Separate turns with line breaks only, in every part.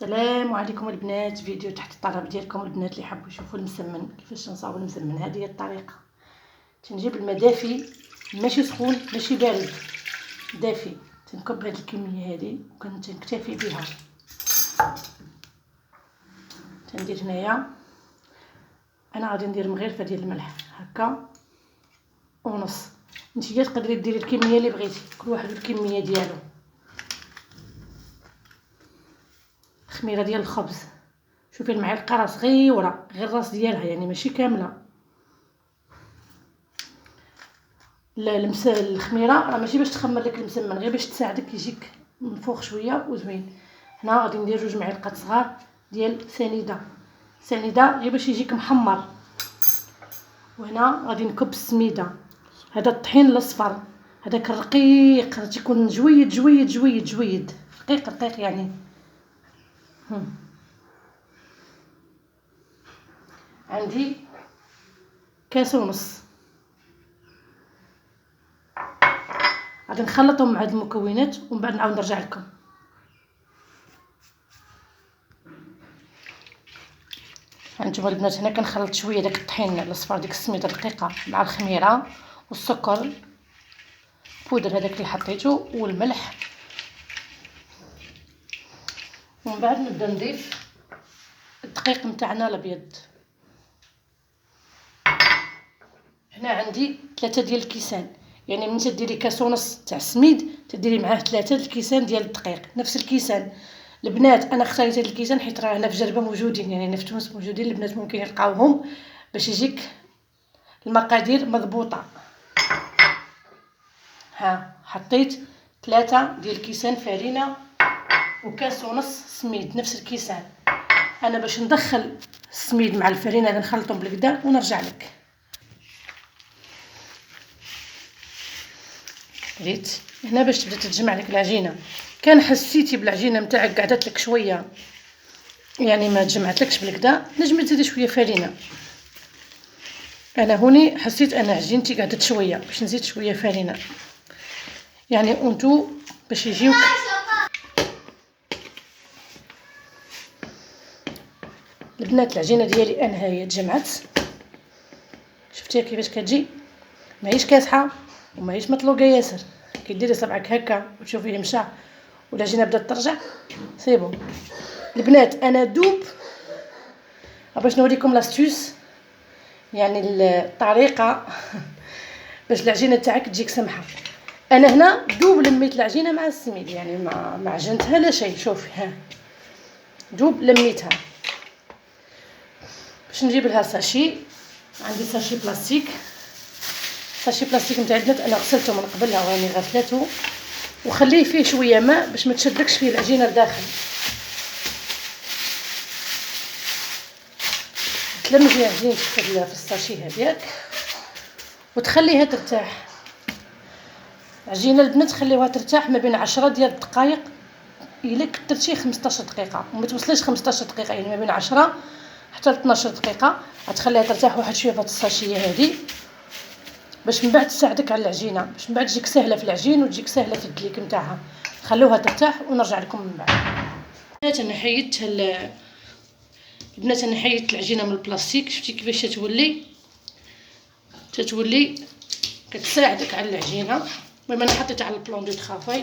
السلام عليكم البنات. فيديو تحت الطلب ديالكم البنات اللي حبوا يشوفوا المسمن كيفاش نصاوب المسمن. هذه هي الطريقه. تنجيب الماء دافي، ماشي سخون ماشي بارد، دافي. تنكب هذه الكميه هذه وكنكتفي بها. تندير هنايا انا غادي ندير مغرفه ديال الملح هكا ونص. نتيا تقدري ديري الكميه اللي بغيتي، كل واحد الكميه ديالو. خميره ديال الخبز، شوفي المعلقه راه صغيره، غير الراس ديالها يعني ماشي كامله. الخميره راه ماشي باش تخمر لك المسمن، غير باش تساعدك يجيك منفوخ شويه وزوين. هنا غادي ندير 2 معالق صغار ديال سنيده غير باش يجيك محمر. وهنا غادي نكب السميده. هذا الطحين الاصفر، هذاك الرقيق تيكون جويد جويد جويد جويد، رقيق رقيق يعني. عندي كاس ونص. غادي نخلطهم مع هاد المكونات ومن بعد نعاود نرجع لكم. هانتوما البنات هنا كنخلط شويه داك الطحين الاصفر، ديك السميده الرقيقه مع الخميره والسكر بودر هذاك اللي حطيته والملح. ومن بعد نبدا نضيف الدقيق نتاعنا الابيض. هنا عندي 3 ديال الكيسان، يعني من تديري كاس ونص تاع السميد تديري معاه 3 الكيسان ديال الدقيق، نفس الكيسان. البنات انا اختاريت هاد الكيسان حيت راه هنا في جربه موجودين، يعني هنا في تونس موجودين. البنات ممكن يلقاوهم باش يجيك المقادير مضبوطه. ها حطيت 3 ديال الكيسان فرينه وكاس ونص سميد، نفس الكيسان. انا باش ندخل السميد مع الفرينه غادي نخلطهم بالكدا ونرجع لك. ريت هنا باش تبدا تتجمع لك العجينه. كان حسيتي بالعجينه نتاعك قعدت لك شويه يعني ما تجمعتلكش بالكدا، نجمي تزيدي شويه فرينه. انا هوني حسيت ان عجينتي قعدت شويه باش نزيد شويه فرينه، يعني انتو باش يجيوك. البنات العجينه ديالي انا هي تجمعت، شفتيها كيفاش كتجي، ماهيش كاسحه وماهيش مطلوقه ياسر. كي ديري صبعك هكا وتشوفيه مشى والعجينه بدات ترجع سي بون. البنات انا دوب باش نوريكم لاستوس، يعني الطريقه باش العجينه تاعك تجيك سمحه. انا هنا دوب لميت العجينه مع السميد، يعني ما عجنتها لا شيء. شوفي ها دوب لميتها. باش نجيب لها ساشي، عندي ساشي بلاستيك. ساشي بلاستيك نتاع البنات انا غسلته من قبل، راني غسلته وخليه فيه شويه ماء باش ما تشدكش فيه العجينه لداخل. تلمجي عجينتك في الساشي هذاك وتخليها ترتاح. عجينه البنات خليوها ترتاح ما بين 10 ديال الدقائق الى كثرتي 15 دقيقه، وما توصليش 15 دقيقه، يعني ما بين 10 حتى 12 دقيقه. غتخليها ترتاح واحد شويه في هاد الساشيه هذه باش من بعد تساعدك على العجينه، باش من بعد تجيك سهله في العجين وتجيك سهله في الدليك نتاعها. خلوها ترتاح ونرجع لكم من بعد. البنات انا حيدت البنات انا حيدت العجينه من البلاستيك. شفتي كيفاش تتولي كتساعدك على العجينه. المهم انا حطيتها على البلون دو طرافاي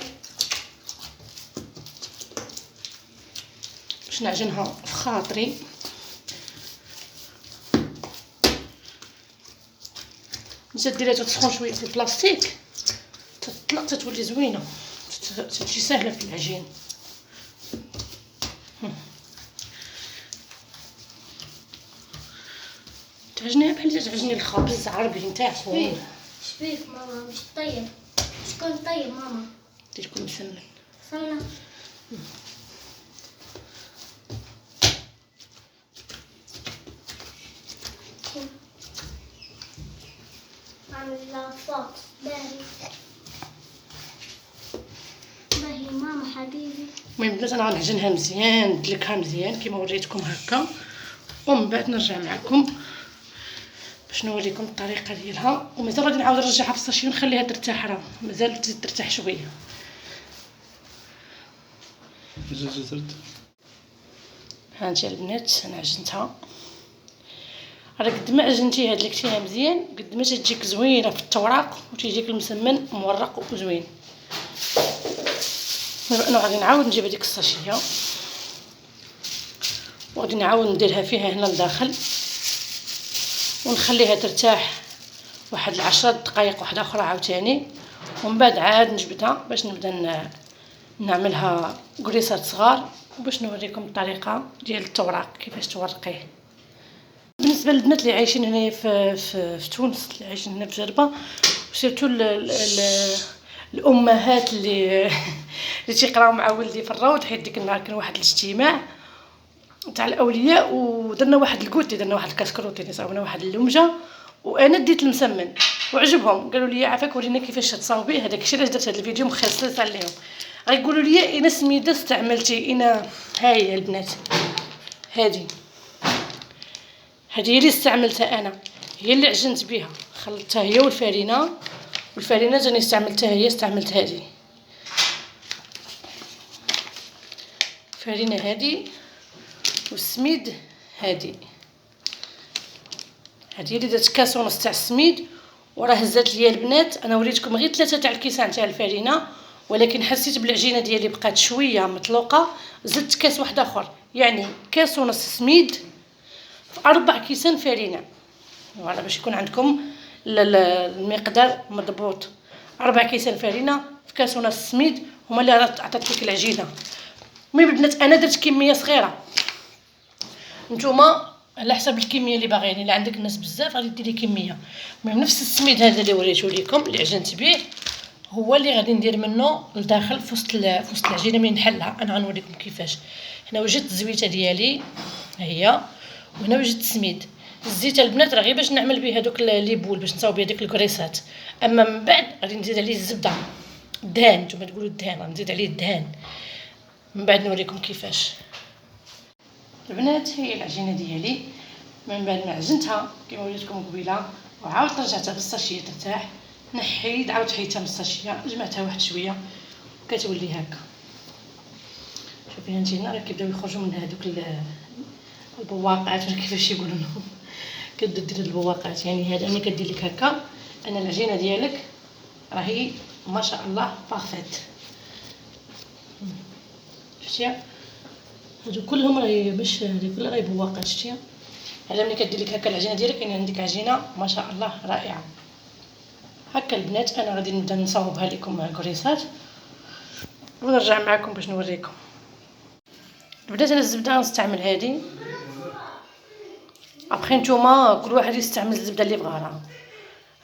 باش نعجنها في خاطري. نزيد ديريها تسخن شويه في البلاستيك تطلق تتولي زوينه، تجي سهله في العجين. تعجنيها بحال تعجني الخبز عربي نتاعكم.
شبيك ماما مش طيب؟ شكون طيب ماما؟
ديركم مسمن
صايله عامله فوق باهي ماما حبيبي.
المهم البنات انا غنعجنها مزيان، ندلكها مزيان كيما وريتكم هكا، ومن بعد نرجع معكم باش نوريكم الطريقه ديالها. ومازال غادي نعاود نرجعها في الساشي ونخليها ترتاح، راه مازال تزيد ترتاح شويه. هانتي البنات انا عجنتها. راه قد ما عجنتيها دلكتيها مزيان قد ما تجيك زوينه في التوراق وتيجيك المسمن مورق وزوين. دابا انا غادي نعاود نجيب هذيك الساشيه وغادي نعاود نديرها فيها هنا لداخل ونخليها ترتاح واحد 10 دقائق واحده اخرى عاوتاني، ومن بعد عاد نجبدها باش نبدا نعملها قريصات صغار وباش نوريكم الطريقه ديال التوراق كيفاش تورقيه. بالنسبه للبنات اللي عايشين هنايا في تونس، اللي عايشين هنا في جربه، وسيرتو الامهات اللي تيقراو مع ولدي في الروض، حيت ديك النهار كان واحد الاجتماع تاع الاولياء ودرنا واحد الكوتي، درنا واحد الكاسكروتي، صاوبنا واحد اللومجه وانا ديت المسمن وعجبهم. قالوا لي عافاك ورينا كيفاش تصاوبيه. هذاك الشيء علاش درت هذا الفيديو مخصص عليهم. غيقولوا لي اين سميده استعملتي اين. ها هي البنات، هذه اللي استعملتها انا، هي اللي عجنت بها، خلطتها هي والفرينه جاني استعملتها هي. استعملت هذه فرينه هذه والسميد هذه اللي درت كاس ونص تاع السميد. وراه هزات ليا البنات، انا وريتكم غير 3 تاع الكيسان تاع الفرينه، ولكن حسيت بالعجينه ديالي بقات شويه مطلوقه، زدت كاس واحد اخر، يعني كاس ونص سميد في 4 كيسان فرينه. فوالا باش يكون عندكم المقدار مضبوط. 4 كيسان فرينه في كاس ونص سميد هما اللي عطات لك العجينه. المهم البنات انا درت كميه صغيره، نتوما على حسب الكميه اللي باغيين. الا عندك الناس بزاف غادي ديري كميه. المهم نفس السميد هذا اللي وريته لكم اللي عجنت به هو اللي غادي ندير منه لداخل في وسط العجينه من نحلها. انا غنوريكم كيفاش. هنا وجدت الزويته ديالي هي، وهنا وجدت السميد. الزيت البنات راه غير باش نعمل به هذوك لي بول باش نصاوب به هذيك الكريسات، اما من بعد غادي نزيد عليه الزبده الدهان. نتوما تقولوا الدهان، غنزيد عليه الدهان من بعد نوريكم كيفاش. البنات هي العجينه ديالي من بعد ما عجنتها كما وريتكم قبيله وعاودت رجعتها في الساشيه ترتاح، نحيت عاود حيتها من الساشيه، جمعتها واحد شويه كتولي هكا. شوفي هانتي هنا راه كيبداو يخرجوا من هذوك البواقات ولا كيفاش يقولوا لهم، كتبدا دير البواقات. يعني هذا ملي كدير لك هكا انا العجينه ديالك راهي ما شاء الله بارفيت. شتي هادو كلهم راهي باش هذه كلها راهي بواقات. شتي هذا ملي كدير لك هكا العجينه ديالك يعني عندك عجينه ما شاء الله رائعه. هكا البنات انا غادي نبدا نصاوبها لكم مع الكريسات ونرجع معكم باش نوريكم. البنات انا الزبده غنستعمل هذه، ابخي نتوما كل واحد يستعمل الزبده اللي بغاها.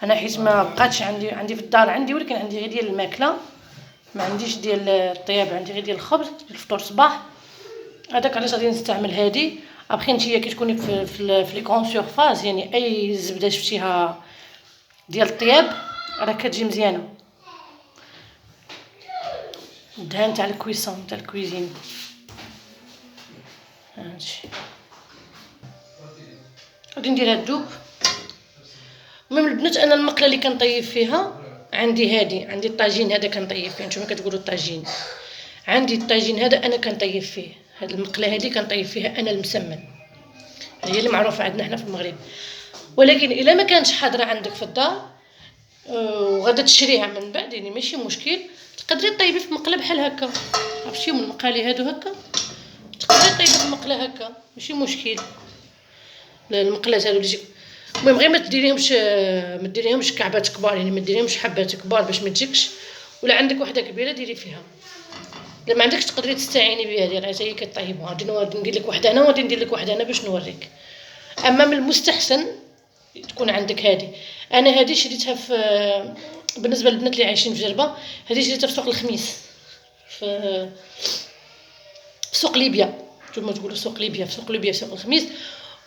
انا حيت ما بقاتش عندي في الدار عندي، ولكن عندي غير ديال الماكله، ما عنديش ديال الطياب، عندي غير ديال الخبز ديال الفطور صباح. هذاك علاش غادي نستعمل هذه. ابخي نتيا كي تكوني في لي كون سورفاز، يعني اي زبده شفتيها ديال الطياب راه كتجي مزيانه. الدهان تاع الكويسون تاع الكويزين هادشي غادي ندير هاد الدوب. المهم البنات انا المقله اللي كنطيب فيها عندي هذه، عندي الطاجين هذا كنطيب فيه. نتوما كتقولوا الطاجين، عندي الطاجين هذا انا كنطيب فيه. هاد المقله هذه كنطيب فيها انا المسمن، هي اللي معروفه عندنا حنا في المغرب. ولكن الا ما كانتش حاضره عندك في الدار وغادا تشريها من بعد يعني ماشي مشكل، تقدري طيبي في مقله بحال هكا. عرفتي من المقالي هادو هكا تقدري طيبي في مقله هكا ماشي مشكل. المقلات هادو اللي المهم غير ما ديريهمش كعبات كبار، يعني ما ديريهمش حبات كبار باش ما تجيكش. ولا عندك وحده كبيره ديري فيها، الا ما عندكش تقدري تستعيني بها ديال هي كطيبوها. غادي ندير لك وحده انا وغادي ندير لك وحده انا باش نوريك. اما من المستحسن تكون عندك هذه. انا هذه شريتها في بالنسبه للبنات اللي عايشين في جربه، هذه شريتها في سوق الخميس في سوق ليبيا. نتوما تقولوا سوق ليبيا، في سوق ليبيا في سوق الخميس.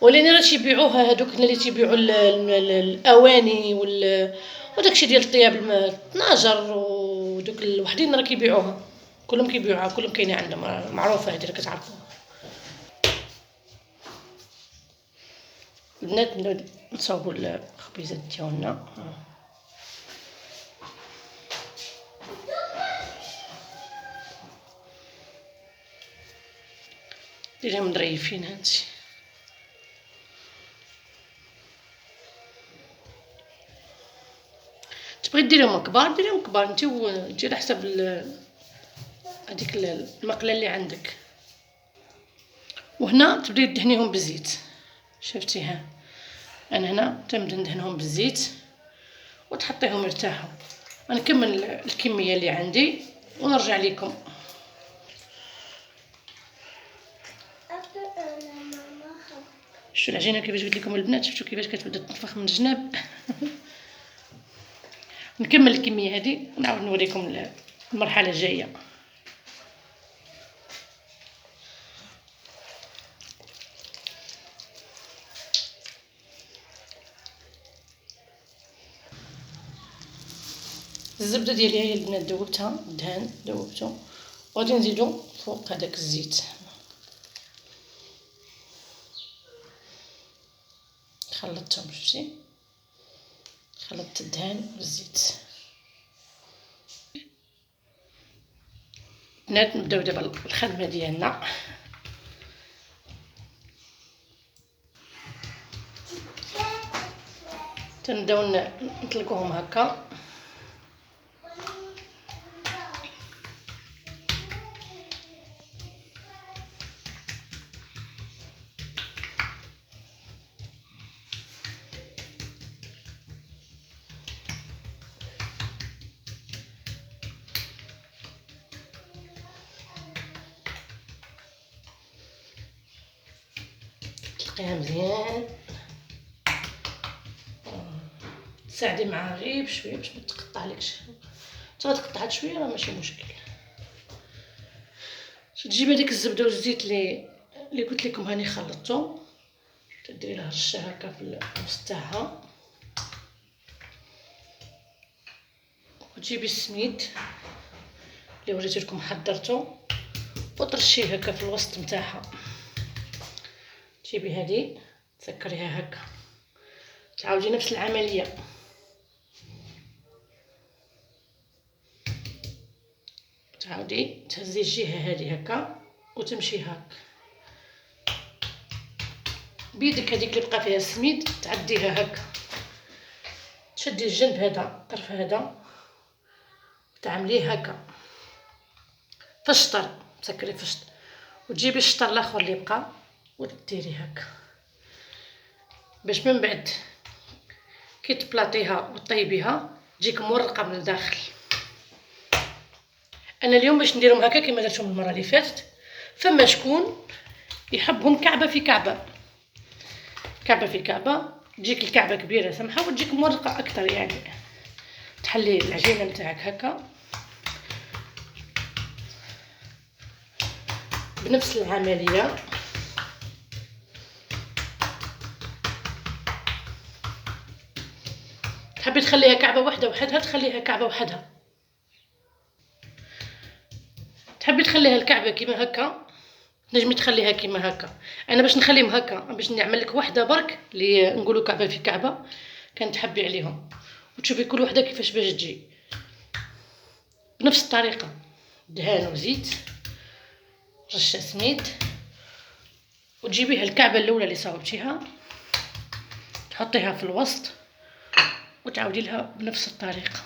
ولكن راه تيبيعوها هذوك اللي تيبيعوا الاواني وداكشي ديال الطياب 12 ودوك الوحدين راه كيبيعوها، كلهم كيبيعوها، كلهم كاينه عندهم، معروفه هذه راه كتعرفوها. البنات نبداو نصاوبوا الخبيزات ديالنا. ديريهم ظريفين. هانتي تبغي ديريهم كبار ديريهم كبار، انت على حسب هذيك المقله اللي عندك. وهنا تبداي تدهنيهم بالزيت. شفتيها انا هنا تنبدا ندهنهم بالزيت وتحطيهم يرتاحوا. غنكمل الكميه اللي عندي ونرجع لكم. شفتوا العجينه كيفاش قلت لكم البنات؟ شفتوا كيفاش كتبدا تنفخ من الجناب؟ نكمل الكميه هذه ونعاود نوريكم المرحله الجايه. الزبده ديالي هي البنات ذوبتها، الدهان ذوبته، وغادي نزيدو فوق هذاك الزيت. خلطتهم، شفتي خلطت الدهان والزيت. بنات نبداو دابا الخدمه ديالنا. تنبداو نطلقوهم هكا. تلقيها مزيان، تساعدي معاها غير بشويه باش ما تقطعلكش. تقطعت شويه راه ماشي مشكل. تجيبي هذيك الزبده والزيت اللي قلت لكم هاني خلطتو، تديري لها رشه هكا في الوسط تاعها، وتجيبي السميد اللي وريت لكم حضرته وترشيه هكا في الوسط نتاعها. تجيبي هذه تسكريها هكا، تعاودي نفس العمليه. تعاودي تهزي الجهه هذه هكا وتمشي هكا بيدك. هذيك اللي بقى فيها السميد تعديها هكا، تشدي الجنب هذا الطرف هذا تعمليه هكا في الشطر، تسكري في الشطر، وتجيبي الشطر الاخر اللي بقى وديري هكا باش من بعد كي تبلاطيها وطيبيها تجيك مورقه من الداخل. انا اليوم باش نديرهم هكا كما درتهم المره اللي فاتت. فما شكون يحبهم كعبه في كعبه، كعبه في كعبه، تجيك الكعبه كبيره سمحه وتجيك مورقه اكثر. يعني تحلي العجينه نتاعك هكا بنفس العمليه. تحبي تخليها كعبه واحده وحدها تخليها كعبه وحدها، تحبي تخليها الكعبه كيما هكا نجمي تخليها كيما هكا. انا باش نخليهم هكا باش نعمل لك وحده برك اللي نقولوا كعبه في كعبه كانت تحبي عليهم، وتشوفي كل وحده كيفاش باش تجي بنفس الطريقه. دهان وزيت، رشه سميد، وتجيبيها الكعبه الاولى اللي صاوبتيها تحطيها في الوسط وتعاودي لها بنفس الطريقه.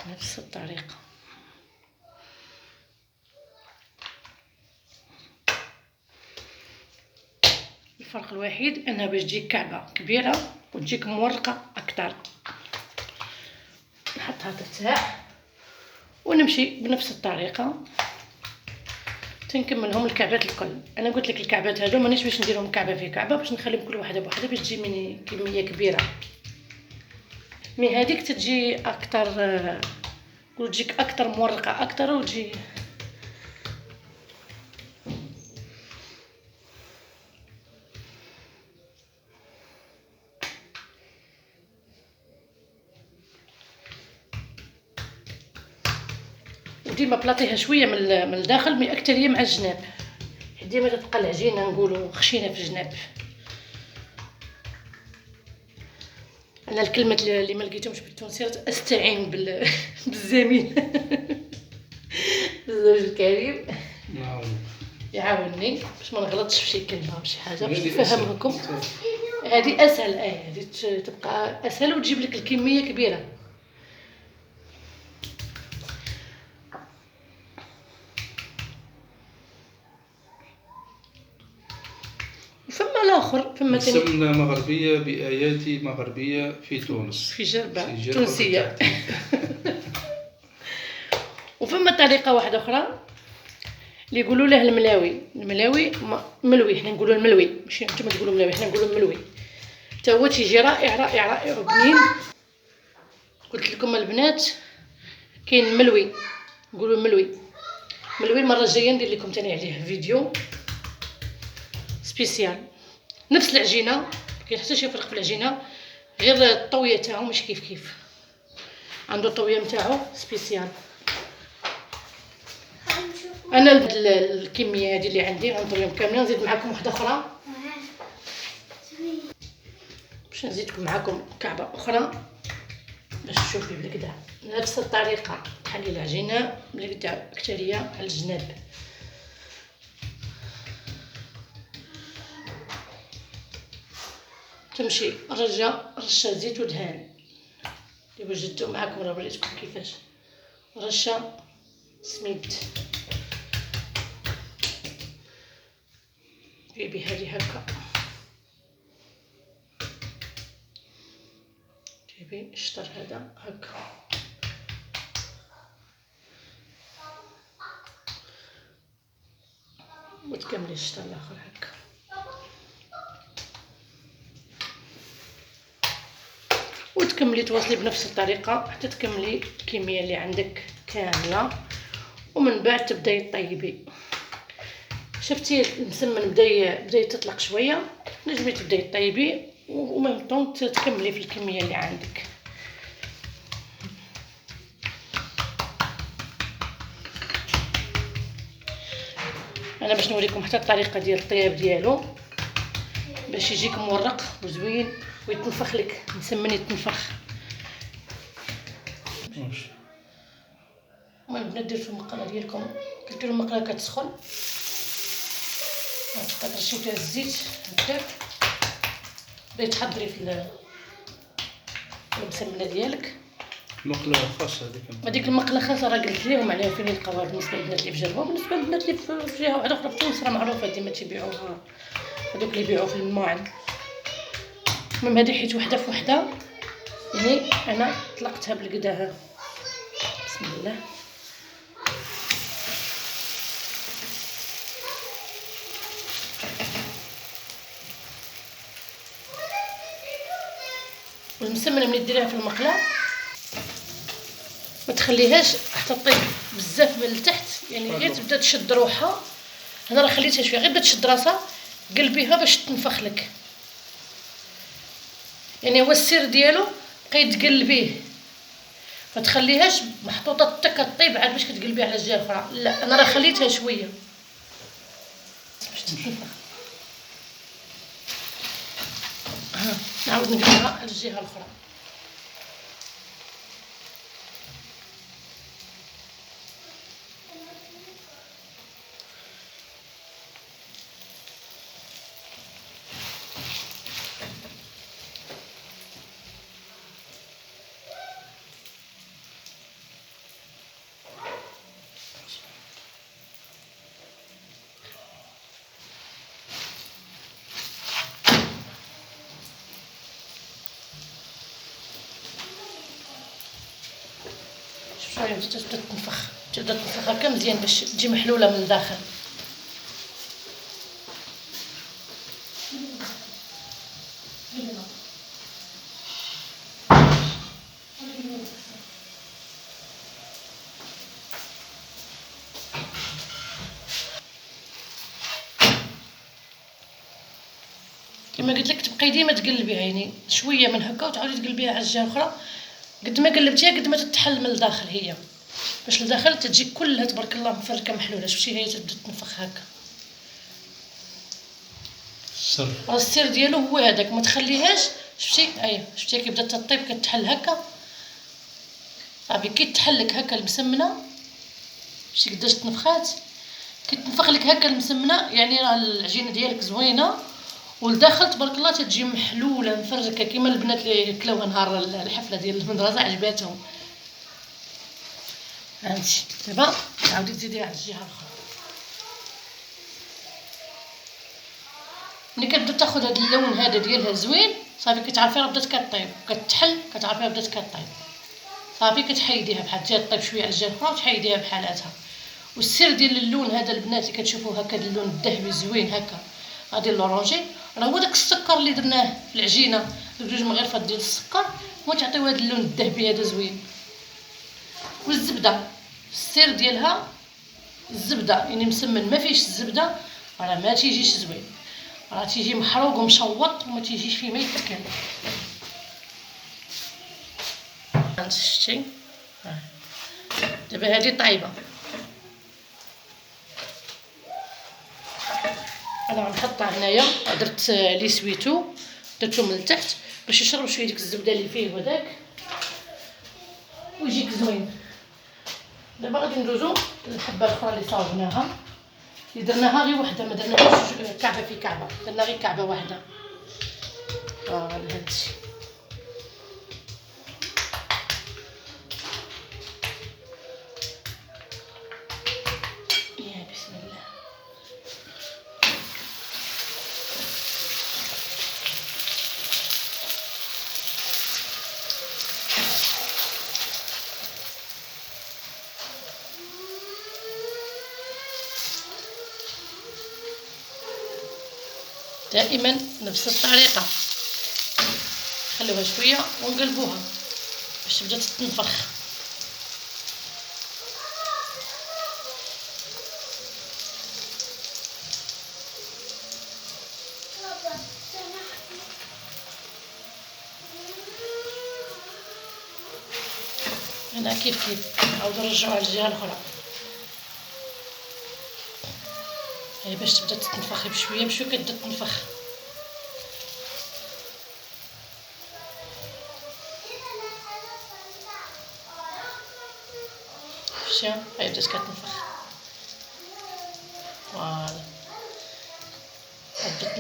بنفس الطريقه. الفرق الوحيد انها باش تجيك كعبه كبيره وتجيك مورقه اكثر. نحطها ترتاح ونمشي بنفس الطريقه تنكملهم الكعبات الكل. انا قلت لك الكعبات هادو مانيش باش نديرهم كعبه في كعبه، باش نخليهم كل واحده بوحدها باش تجي مني كميه كبيره. مي هذيك تجي اكثر وتجيك اكثر مورقه اكثر وتجي وديما بلاطيها شويه من الداخل مي اكثر هي مع الجناب، ديما تبقى العجينه نقولوا خشينه في الجناب. انا الكلمات اللي ما لقيتهمش بالتونسيه استعين بالزميل الزوج الكريم يعاونني باش ما نغلطش في شي كلمه ولا شي حاجه باش نفهمكم. هذه اسهل هذه تبقى اسهل وتجيب لك الكميه كبيره. فما الاخر فما
سمنة مغربية بآيات مغربية في تونس،
في جربة تونسية. وفما طريقة واحدة أخرى اللي يقولوا له الملاوي. الملاوي ملوي، حنا نقولوا الملوي، ماشي نتوما تقولوا ملاوي، حنا نقولوا ملوي. تا هو تيجي رائع رائع رائع وبنين. قلت لكم البنات كاين ملوي، نقولوا ملوي. ملوي المرة الجاية ندير لكم تاني عليه فيديو سبيسيال. نفس العجينه، كاين حتى شي فرق في العجينه، غير الطويه تاعو مش كيف عنده الطويه نتاعو سبيسيال. انا الكميه هذه اللي عندي غنطريهم كاملين. نزيد معكم واحده اخرى باش نزيدكم معكم كعبه اخرى باش تشوفي بالكدا نفس الطريقه بحال العجينه بالكدا كتاليه على الجناب. تمشي رشه زيت ودهان اللي وجدتو معكم راه وريتكم كيفاش. رشه سميد جيبي هذه هكا، جيبي الشطر هذا هكا وتكملي الشطر الاخر هكا. وتكملي تواصلي بنفس الطريقه حتى تكملي الكميه اللي عندك كامله. ومن بعد تبداي طيبي. شفتي المسمن بدا تطلق شويه، نجمي تبداي طيبي وميم طون تكملي في الكميه اللي عندك. انا باش نوريكم حتى الطريقه ديال الطياب ديالو باش يجيك مورق وزوين ويتنفخ لك. مسمن يتنفخ. المهم البنات ديروا في المقله ديالكم، كديروا المقله كتسخن ترشيو فيها الزيت هكاك. بداي تحضري في المسمنه ديالك.
مقله خاصه
هذيك المقله خاصه راه قلت لهم عليها فين يلقاوها بالنسبه للبنات اللي في جربه. بالنسبه للبنات اللي في جهه واحده اخرى في تونس راه معروفه ديما تيبيعوها هذوك اللي يبيعوا في المواعن. المهم هذه حيت وحده في وحده يعني انا طلقتها بالكداها. بسم الله. والمسمنه ملي ديريها في المقله ما تخليهاش حتى طيب بزاف من التحت، يعني غير تبدا تشد روحها. انا راه خليتها شويه غير بدات تشد راسها، قلبيها باش تنفخ لك. يعني هو السر ديالو بقاي تقلبيه، ما تخليهاش محطوطه حتى كطيب عاد باش كتقلبيها على الجهه الاخرى. لا انا راه خليتها شويه باش تنفخ. نعاود نقلبها على الجهه الاخرى. شويه تبدا تنفخ هكا مزيان باش تجي محلوله من الداخل. كما قلت لك تبقاي ديما تقلبيها، يعني شويه من هكا وتعاودي تقلبيها على الجهه الاخرى. قد ما قلبتيها قد ما تتحل من الداخل هي، باش لداخل تجي كلها تبارك الله مفركه محلوله. شفتي هي تبدا تنفخ هكا. السر ديالو هو هذاك، ما تخليهاش شفتي؟ ايوا شفتي كي بدات تطيب كتحل هكا صافي. كي تحلك هكا المسمنه شتي قداش تنفخات، كي تنفخ لك هكا المسمنه يعني راه العجينه ديالك زوينه، والداخل تبارك الله تتجي محلوله مفركه كيما البنات اللي كلاوها نهار الحفله ديال المدرسه عجباتهم. هانتي دابا تعاودي تزيديها على الجهه الاخرى. ملي كتبدا تاخذ هذا اللون هذا ديالها زوين صافي كتعرفي راه بدات كطيب، كتحل كتعرفي راه بدات كطيب صافي. كتحيديها بحال تجي طيب شويه على الجهه الاخرى وتحيديها بحالاتها. والسر ديال اللون هذا البنات اللي كتشوفوه هكا اللون الذهبي زوين هكا غادي لورونجي، راه هو داك السكر اللي درناه في العجينه، دوك جوج مغرفات ديال السكر هو تعطيو هذا اللون الذهبي هذا زوين. والزبده السر ديالها الزبده، يعني مسمن ما فيهش الزبده راه ما تيجيش زوين، راه تيجي محروق ومشوط وما تيجيش فيه ما يتاكل. شتي دابا هذه طايبه، انا غنحطها هنايا. درت لي سويتو درتو من التحت باش يشرب شويه ديك الزبده اللي فيه وداك ويجيك زوين. دابا غادي ندوزو للحبه الاخرى اللي صاوبناها، اللي درناها غير وحده ما درناهاش كعبه في كعبه، درنا غير كعبه واحده. هادشي يا بسم الله. دائما نفس الطريقه، نخليوها شويه ونقلبوها باش تبدا تتنفخ. هنا كيف نعاودو نرجعو على الجهه الاخرى يعني باش تبدا تتنفخ بشويه بشويه كتبدا تنفخ. شتي هاي بدات كتنفخ فوالا، بدات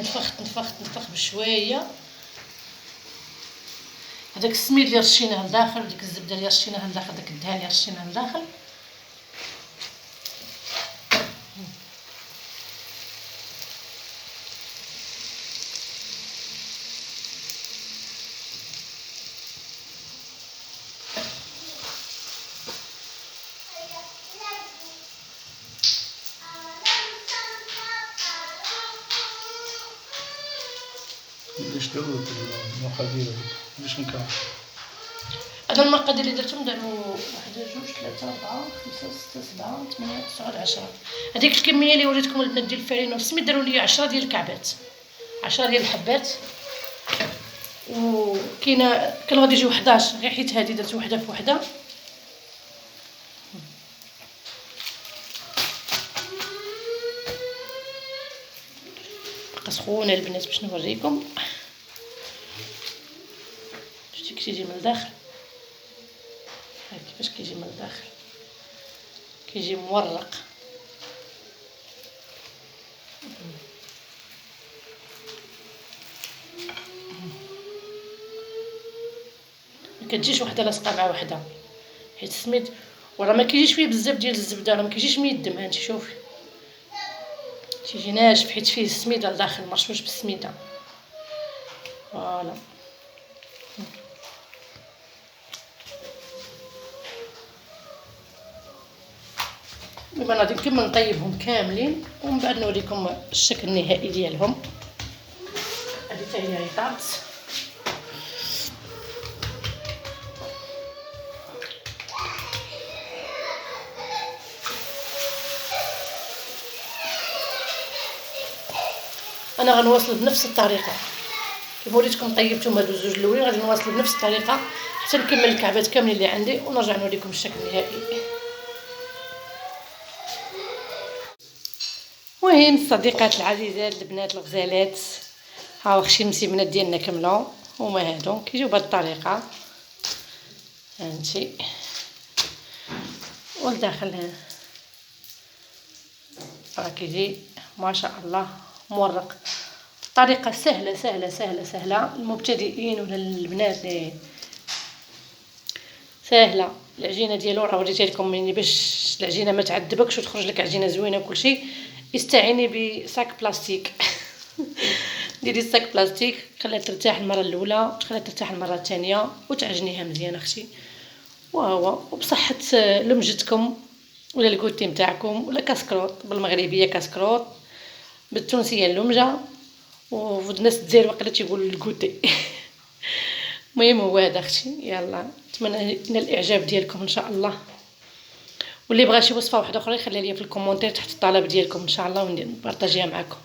تنفخ بشويه. هذاك السميد اللي رشيناه لداخل وديك الزبده اللي رشيناها لداخل داك الدهان اللي رشيناه لداخل
ليش دابا المقادير باش نكمل؟
هذا المقادير اللي درتهم داروا 1 2 3 4 5 6 7 8 9 10. هذيك الكميه اللي وريتكم البنات ديال الفرينه والسميد داروا لي 10 ديال الكعبات، 10 ديال الحبات. وكاينه كان غادي يجيو 11 غير حيت هذه درت وحده في وحده. بقى سخونه البنات باش نوريكم. شتي كيجي من الداخل كيفاش كيجي من الداخل، كيجي مورق. ما كتجيش وحده لاصقه مع وحده حيت السميد وراه ما كيجيش فيه بزاف ديال الزبده، راه ما كيجيش ميدم. هانتي شوفي تيجي ناشف حيت فيه السميده لداخل مرشوش بالسميده. فوالا دابا غادي نكمل نطيبهم كاملين ومن بعد نوريكم الشكل النهائي ديالهم. هذه حتى هي طابت. انا غنواصل بنفس الطريقه كيف وريتكم طيبتهم هادو الزوج الاولين، غادي نواصل بنفس الطريقه حتى نكمل الكعبات كاملين اللي عندي ونرجع نوريكم الشكل النهائي. المهم الصديقات العزيزات البنات الغزالات، ها واخا شي مسيبنات ديالنا كامله هما هادو كيجيو بهاد الطريقه هانتي، والداخل راه كيجي ما شاء الله مورق. طريقه سهله سهله سهله سهله للمبتدئين ولا البنات سهله. العجينه ديالو راه وريتها لكم، يعني باش العجينه ما تعذبكش وتخرج لك عجينه زوينه وكلشي، استعيني بصاك بلاستيك ديري صاك بلاستيك، خليها ترتاح المره الاولى وتخليها ترتاح المره الثانيه وتعجنيها مزيان اختي. وهو وبصحه لمجتكم ولا الكوتي نتاعكم ولا كاسكروط، بالمغربيه كاسكروط، بالتونسيه اللمجه، والناس الجزائر وقيلا تيقول الكوتي المهم هو هذا اختي. يلا نتمنى ينال الاعجاب ديالكم ان شاء الله، واللي بغى شي وصفه واحده اخرى يخليها لي في الكومونتير تحت الطلب ديالكم ان شاء الله ونبارطاجيها معكم.